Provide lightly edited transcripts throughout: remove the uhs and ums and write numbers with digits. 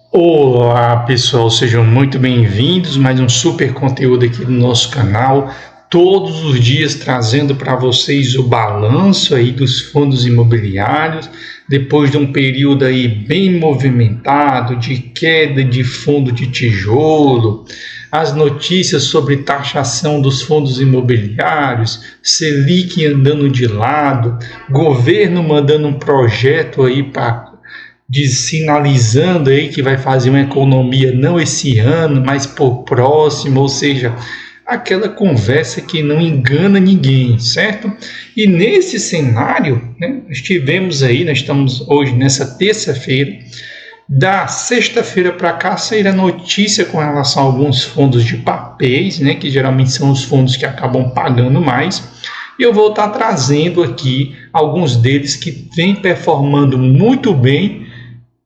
Olá pessoal, sejam muito bem-vindos. Mais um super conteúdo aqui no nosso canal. Todos os dias trazendo para vocês o balanço aí dos fundos imobiliários, depois de um período aí bem movimentado, de queda de fundo de tijolo, as notícias sobre taxação dos fundos imobiliários, Selic andando de lado, governo mandando um projeto aí para sinalizando aí que vai fazer uma economia não esse ano, mas por próximo, ou seja, aquela conversa que não engana ninguém, certo? E nesse cenário, né, nós estamos hoje nessa terça-feira, da sexta-feira para cá saíram a notícia com relação a alguns fundos de papéis, né, que geralmente são os fundos que acabam pagando mais, e eu vou estar trazendo aqui alguns deles que vêm performando muito bem.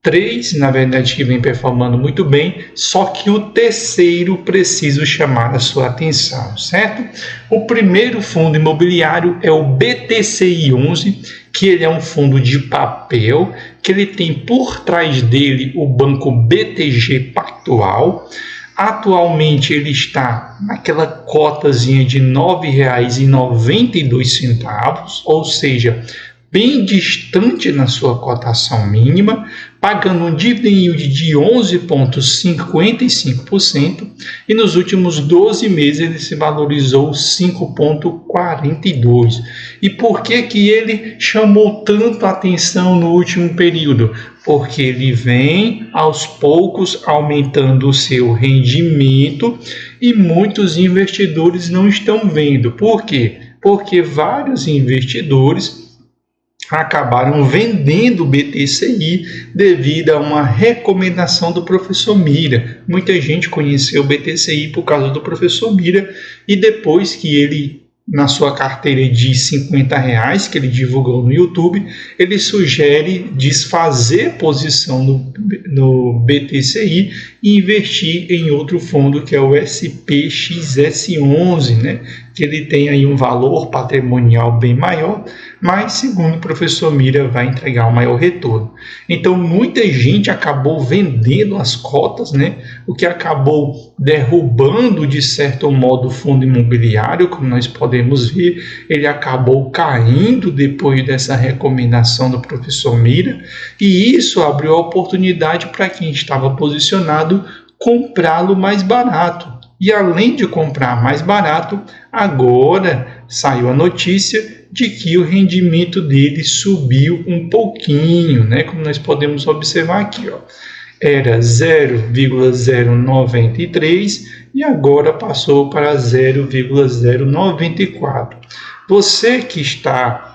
Três, na verdade, que vem performando muito bem, só que o terceiro preciso chamar a sua atenção, certo? O primeiro fundo imobiliário é o BTCI11, que ele é um fundo de papel, que ele tem por trás dele o banco BTG Pactual. Atualmente ele está naquela cotazinha de R$ 9,92, ou seja, bem distante na sua cotação mínima, pagando um dividend yield de 11,55% e nos últimos 12 meses ele se valorizou 5,42%. E por que ele chamou tanto a atenção no último período? Porque ele vem aos poucos aumentando o seu rendimento e muitos investidores não estão vendo. Por quê? Porque vários investidores acabaram vendendo o BTCI devido a uma recomendação do professor Mira. Muita gente conheceu o BTCI por causa do professor Mira e depois que ele, na sua carteira de R$ 50 que ele divulgou no YouTube, ele sugere desfazer posição no BTCI e investir em outro fundo que é o SPXS11, né? Que ele tem aí um valor patrimonial bem maior, mas segundo o professor Mira vai entregar um maior retorno. Então muita gente acabou vendendo as cotas, né? O que acabou derrubando de certo modo o fundo imobiliário, como nós podemos ver, ele acabou caindo depois dessa recomendação do professor Mira, e isso abriu a oportunidade para quem estava posicionado comprá-lo mais barato. E além de comprar mais barato, agora saiu a notícia de que o rendimento dele subiu um pouquinho, né? Como nós podemos observar aqui, ó. Era 0,093 e agora passou para 0,094. Você que está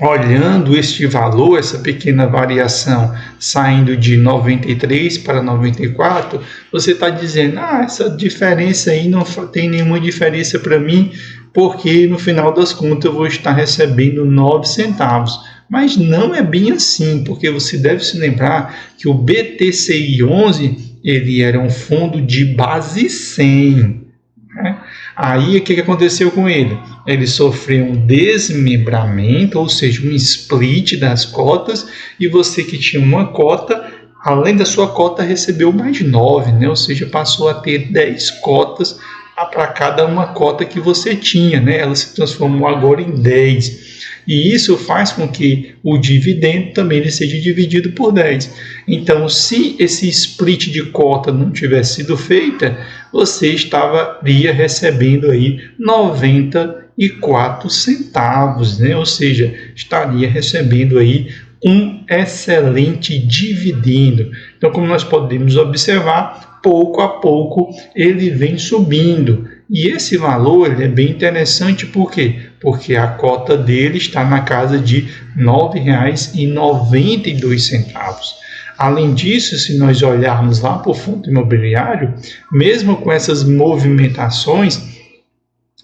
olhando este valor, essa pequena variação saindo de 93 para 94, você está dizendo, essa diferença aí não tem nenhuma diferença para mim, porque no final das contas eu vou estar recebendo 9 centavos. Mas não é bem assim, porque você deve se lembrar que o BTCI11 ele era um fundo de base 100, né? Aí o que aconteceu com ele? Ele sofreu um desmembramento, ou seja, um split das cotas, e você que tinha uma cota, além da sua cota, recebeu mais 9, né? Ou seja, passou a ter 10 cotas para cada uma cota que você tinha, né? Ela se transformou agora em 10. E isso faz com que o dividendo também seja dividido por 10. Então, se esse split de cota não tivesse sido feita, você estaria recebendo aí 94 centavos, né? Ou seja, estaria recebendo aí um excelente dividendo. Então, como nós podemos observar, pouco a pouco ele vem subindo. E esse valor ele é bem interessante, por quê? Porque a cota dele está na casa de R$ 9,92. Além disso, se nós olharmos lá para o fundo imobiliário, mesmo com essas movimentações,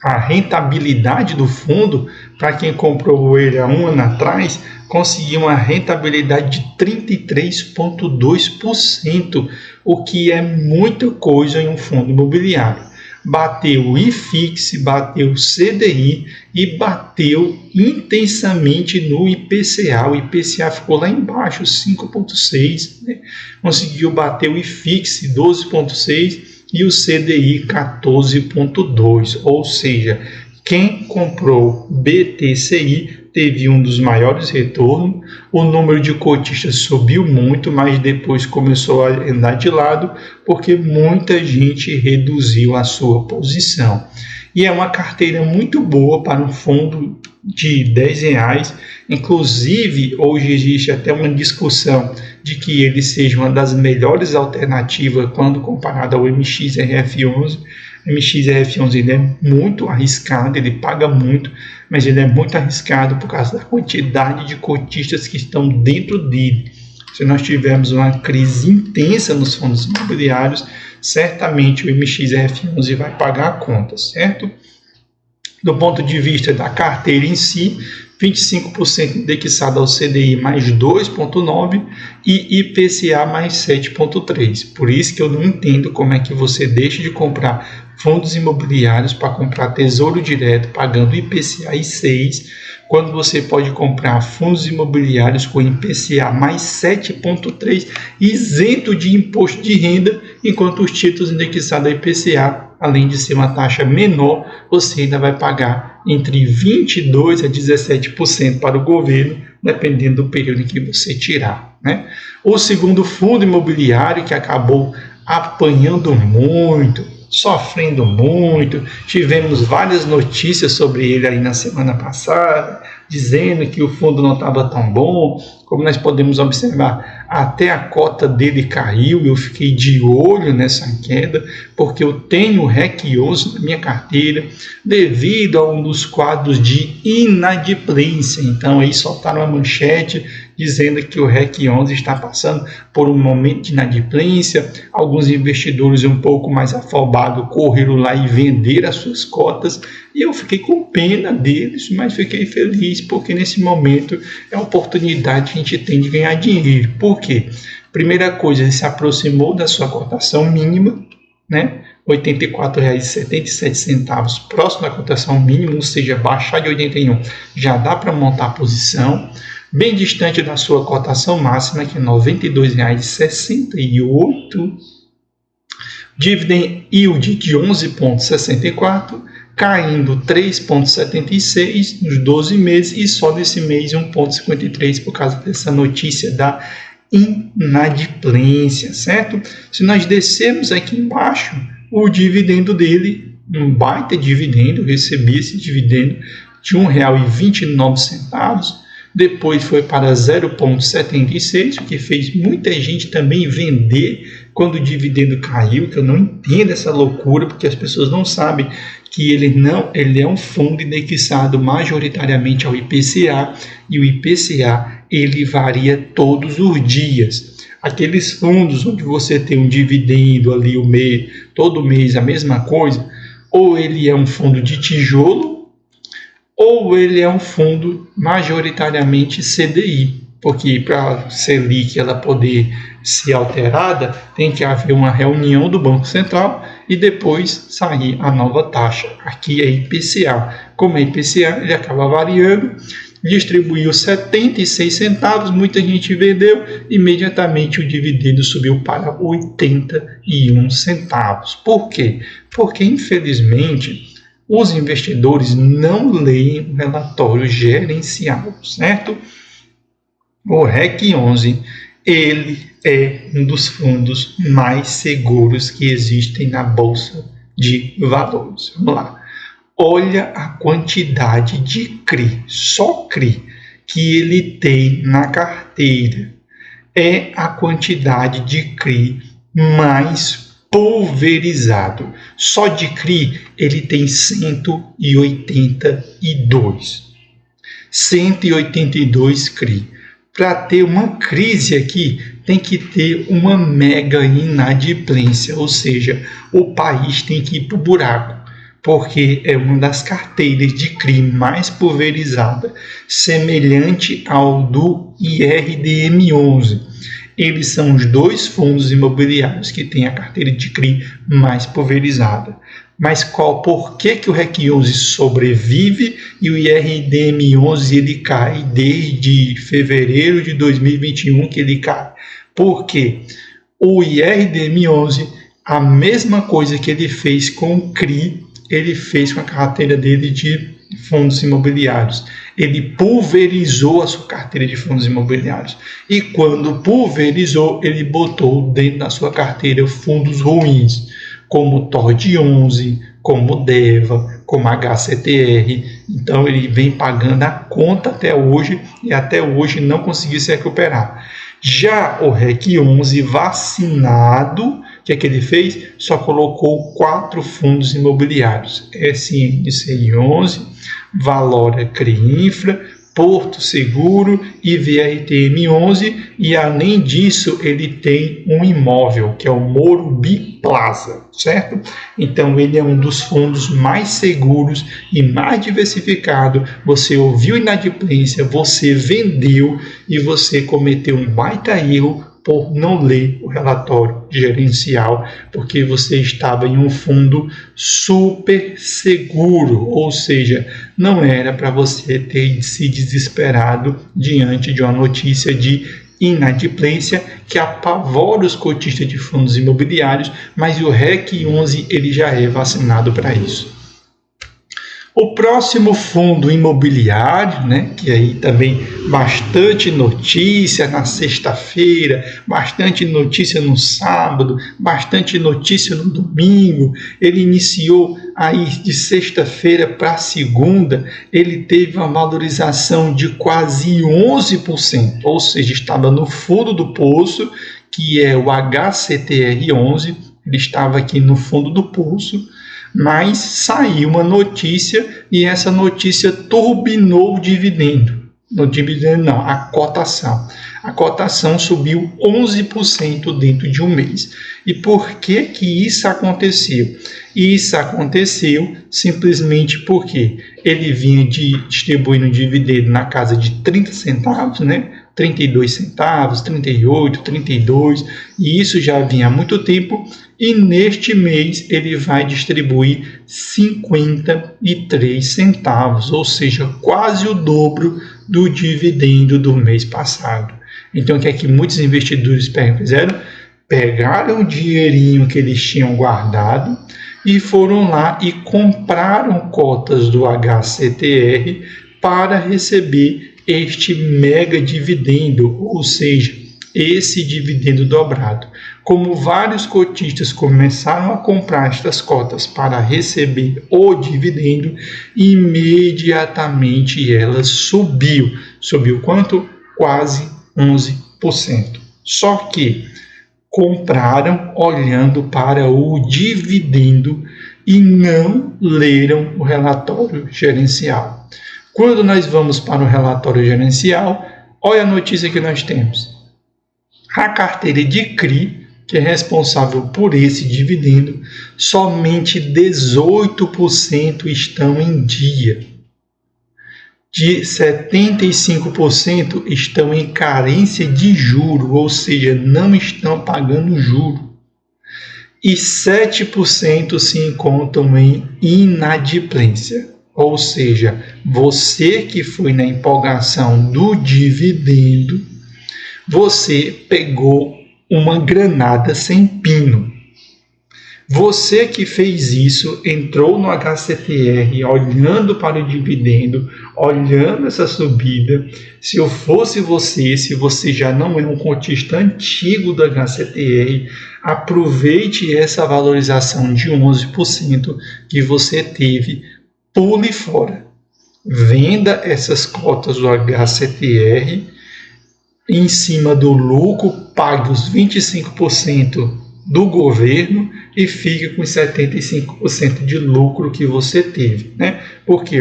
a rentabilidade do fundo, para quem comprou ele há um ano atrás, conseguiu uma rentabilidade de 33,2%, o que é muita coisa em um fundo imobiliário. bateu o IFIX, bateu o CDI e bateu intensamente no IPCA. O IPCA ficou lá embaixo, 5,6, né? Conseguiu bater o IFIX 12,6 e o CDI 14,2, ou seja, quem comprou BTCI teve um dos maiores retornos, o número de cotistas subiu muito, mas depois começou a andar de lado, porque muita gente reduziu a sua posição. E é uma carteira muito boa para um fundo de R$10, inclusive hoje existe até uma discussão de que ele seja uma das melhores alternativas quando comparado ao MXRF11. O MXRF11 ele é muito arriscado, ele paga muito, mas ele é muito arriscado por causa da quantidade de cotistas que estão dentro dele. Se nós tivermos uma crise intensa nos fundos imobiliários, certamente o MXRF11 vai pagar a conta, certo? Do ponto de vista da carteira em si, 25% indexado ao CDI mais 2,9% e IPCA mais 7,3%. Por isso que eu não entendo como é que você deixa de comprar fundos imobiliários para comprar tesouro direto pagando IPCA e 6%, quando você pode comprar fundos imobiliários com IPCA mais 7,3%, isento de imposto de renda, enquanto os títulos indexados a IPCA, além de ser uma taxa menor, você ainda vai pagar entre 22% a 17% para o governo, dependendo do período em que você tirar, né? O segundo fundo imobiliário que acabou apanhando muito, sofrendo muito, tivemos várias notícias sobre ele aí na semana passada, dizendo que o fundo não estava tão bom. Como nós podemos observar, até a cota dele caiu, eu fiquei de olho nessa queda, porque eu tenho o REC11 na minha carteira, devido a um dos quadros de inadimplência. Então aí soltaram a manchete dizendo que o REC11 está passando por um momento de inadimplência. Alguns investidores um pouco mais afobados correram lá e venderam as suas cotas, e eu fiquei com pena deles, mas fiquei feliz, porque nesse momento é a oportunidade que a gente tem de ganhar dinheiro. Por quê? Primeira coisa, ele se aproximou da sua cotação mínima, né? R$ 84,77, próximo da cotação mínima, ou seja, baixar de 81 já dá para montar a posição. Bem distante da sua cotação máxima, que é R$ 92,68, dividend yield de 11,64, caindo 3,76 nos 12 meses, e só nesse mês 1,53 por causa dessa notícia da inadimplência, certo? Se nós descermos aqui embaixo, o dividendo dele, um baita dividendo, eu recebi esse dividendo de R$ 1,29, depois foi para 0,76, o que fez muita gente também vender quando o dividendo caiu, que eu não entendo essa loucura, porque as pessoas não sabem que ele é um fundo indexado majoritariamente ao IPCA, e o IPCA ele varia todos os dias. Aqueles fundos onde você tem um dividendo ali todo mês a mesma coisa, ou ele é um fundo de tijolo, ou ele é um fundo majoritariamente CDI, porque para a Selic ela poder ser alterada, tem que haver uma reunião do Banco Central e depois sair a nova taxa. Aqui é IPCA. Como é IPCA, ele acaba variando. Distribuiu 76 centavos, muita gente vendeu, imediatamente o dividendo subiu para 81 centavos. Por quê? Porque, infelizmente, os investidores não leem o relatório gerencial, certo? O REC11, ele é um dos fundos mais seguros que existem na Bolsa de Valores. Vamos lá. Olha a quantidade de CRI, só CRI, que ele tem na carteira. É a quantidade de CRI mais pulverizado. Só de CRI ele tem 182. 182 CRI. Para ter uma crise aqui, tem que ter uma mega inadimplência, ou seja, o país tem que ir para o buraco, porque é uma das carteiras de CRI mais pulverizada, semelhante ao do IRDM11. Eles são os dois fundos imobiliários que têm a carteira de CRI mais pulverizada. Mas por que o REC 11 sobrevive e o IRDM 11 ele cai desde fevereiro de 2021 que ele cai? Por quê? O IRDM 11, a mesma coisa que ele fez com o CRI, ele fez com a carteira dele de fundos imobiliários. Ele pulverizou a sua carteira de fundos imobiliários. E quando pulverizou, ele botou dentro da sua carteira fundos ruins, como TORD 11, como DEVA, como HCTR. Então ele vem pagando a conta até hoje e até hoje não conseguiu se recuperar. Já o REC 11 vacinado, o que é que ele fez? Só colocou 4 fundos imobiliários: SNCI 11, Valora CRI Infra, Porto Seguro e VRTM 11, e além disso ele tem um imóvel, que é o Morumbi Plaza, certo? Então ele é um dos fundos mais seguros e mais diversificado. Você ouviu inadimplência, você vendeu e você cometeu um baita erro por não ler o relatório gerencial, porque você estava em um fundo super seguro, ou seja, não era para você ter se desesperado diante de uma notícia de inadimplência que apavora os cotistas de fundos imobiliários, mas o REC 11 ele já é vacinado para isso. O próximo fundo imobiliário, né, que aí também bastante notícia na sexta-feira, bastante notícia no sábado, bastante notícia no domingo. Ele iniciou aí de sexta-feira para segunda, ele teve uma valorização de quase 11%, ou seja, estava no fundo do poço, que é o HCTR 11, ele estava aqui no fundo do poço. Mas saiu uma notícia e essa notícia turbinou o dividendo. No dividendo não, a cotação. A cotação subiu 11% dentro de um mês. E por que que isso aconteceu? Isso aconteceu simplesmente porque ele vinha distribuindo dividendo na casa de 30 centavos, né? 32 centavos, 38, 32, e isso já vinha há muito tempo, e neste mês ele vai distribuir 53 centavos, ou seja, quase o dobro do dividendo do mês passado. Então, o que é que muitos investidores fizeram? Pegaram o dinheirinho que eles tinham guardado e foram lá e compraram cotas do HCTR para receber este mega dividendo, ou seja, esse dividendo dobrado. Como vários cotistas começaram a comprar estas cotas para receber o dividendo, imediatamente ela subiu. Subiu quanto? Quase 11%. Só que compraram olhando para o dividendo e não leram o relatório gerencial. Quando nós vamos para o relatório gerencial, olha a notícia que nós temos. A carteira de CRI, que é responsável por esse dividendo, somente 18% estão em dia. De 75% estão em carência de juro, ou seja, não estão pagando juro. E 7% se encontram em inadimplência. Ou seja, você que foi na empolgação do dividendo, você pegou uma granada sem pino. Você que fez isso, entrou no HCTR olhando para o dividendo, olhando essa subida. Se eu fosse você, se você já não é um cotista antigo do HCTR, aproveite essa valorização de 11% que você teve. Pule fora, venda essas cotas do HCTR em cima do lucro, pague os 25% do governo e fique com os 75% de lucro que você teve, né? Porque,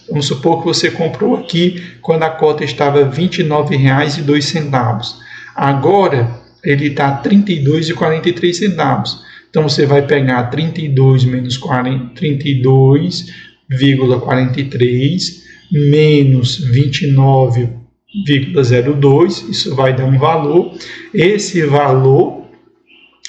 vamos supor que você comprou aqui quando a cota estava R$ 29,02. Agora ele está R$ 32,43. Então você vai pegar 32 menos 32,43 menos 29,02, isso vai dar um valor. Esse valor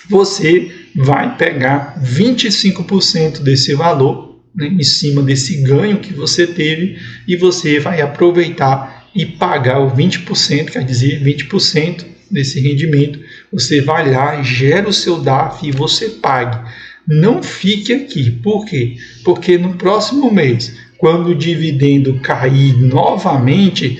você vai pegar 25% desse valor, né, em cima desse ganho que você teve, e você vai aproveitar e pagar o 20%, quer dizer, 20% desse rendimento. Você vai lá, gera o seu DARF e você pague. Não fique aqui. Por quê? Porque no próximo mês, quando o dividendo cair novamente,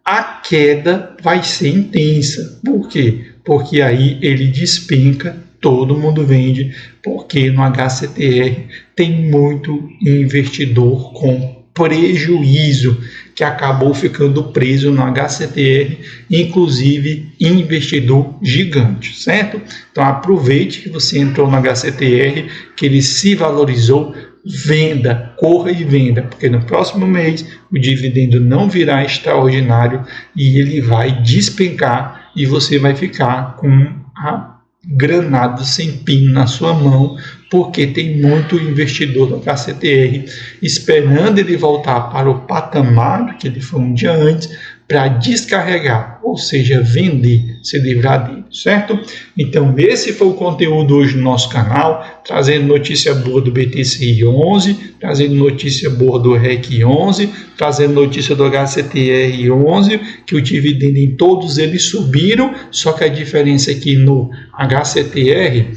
a queda vai ser intensa. Por quê? Porque aí ele despenca, todo mundo vende, porque no HCTR tem muito investidor com prejuízo que acabou ficando preso no HCTR, inclusive investidor gigante, certo? Então aproveite que você entrou no HCTR, que ele se valorizou, venda, corra e venda, porque no próximo mês o dividendo não virá extraordinário e ele vai despencar e você vai ficar com a granada sem pino na sua mão, porque tem muito investidor do HCTR esperando ele voltar para o patamar que ele foi um dia antes para descarregar, ou seja, vender, se livrar dele, certo? Então esse foi o conteúdo hoje no nosso canal, trazendo notícia boa do BTCI 11, trazendo notícia boa do REC 11, trazendo notícia do HCTR 11, que o dividendo em todos eles subiram, só que a diferença é que no HCTR,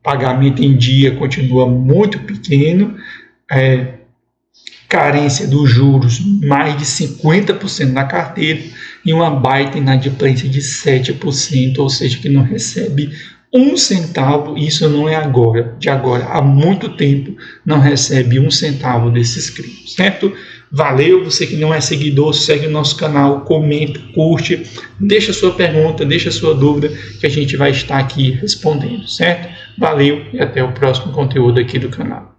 pagamento em dia continua muito pequeno, carência dos juros mais de 50% da carteira e uma baita inadimplência de 7%, ou seja, que não recebe um centavo. Isso não é agora, de agora, há muito tempo não recebe um centavo desses crimes, certo? Valeu, você que não é seguidor, segue o nosso canal, comenta, curte, deixa sua pergunta, deixa sua dúvida, que a gente vai estar aqui respondendo, certo? Valeu e até o próximo conteúdo aqui do canal.